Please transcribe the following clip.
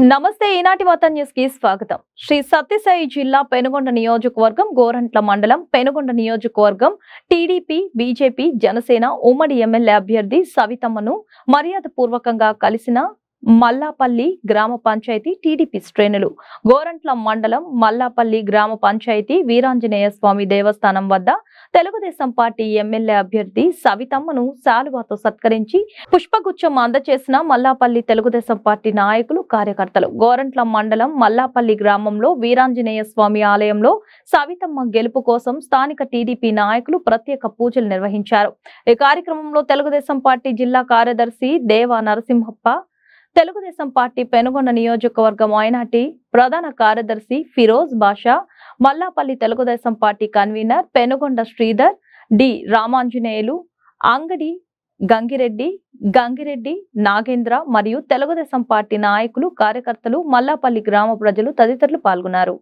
నమస్తే ఈనాటి వార్త న్యూస్ కి స్వాగతం. శ్రీ సత్యసాయి జిల్లా పెనుగొండ నియోజకవర్గం గోరంట్ల మండలం పెనుగొండ నియోజకవర్గం టీడీపీ బీజేపీ జనసేన ఉమ్మడి ఎమ్మెల్యే అభ్యర్థి సవితమ్మను మర్యాదపూర్వకంగా కలిసిన మల్లాపల్లి గ్రామ పంచాయతీ టీడీపీ శ్రేణులు. గోరంట్ల మండలం మల్లాపల్లి గ్రామ పంచాయతీ వీరాంజనేయ స్వామి దేవస్థానం వద్ద తెలుగుదేశం పార్టీ ఎమ్మెల్యే అభ్యర్థి సవితమ్మను శాలువాతో సత్కరించి పుష్పగుచ్చం అందజేసిన మల్లాపల్లి తెలుగుదేశం పార్టీ నాయకులు కార్యకర్తలు. గోరంట్ల మండలం మల్లాపల్లి గ్రామంలో వీరాంజనేయ స్వామి ఆలయంలో సవితమ్మ గెలుపు కోసం స్థానిక టీడీపీ నాయకులు ప్రత్యేక పూజలు నిర్వహించారు. ఈ కార్యక్రమంలో తెలుగుదేశం పార్టీ జిల్లా కార్యదర్శి దేవా నరసింహప్ప, తెలుగుదేశం పార్టీ పెనుగొండ నియోజకవర్గం మైనార్టీ ప్రధాన కార్యదర్శి Firoz Basha, Mallapalli Telugu Desam party convener Penukonda Sridhar, D Ramanjaneyulu, Angadi Gangireddy Nagendra మరియు తెలుగుదేశం పార్టీ నాయకులు కార్యకర్తలు, మల్లాపల్లి గ్రామ ప్రజలు తదితరులు పాల్గొన్నారు.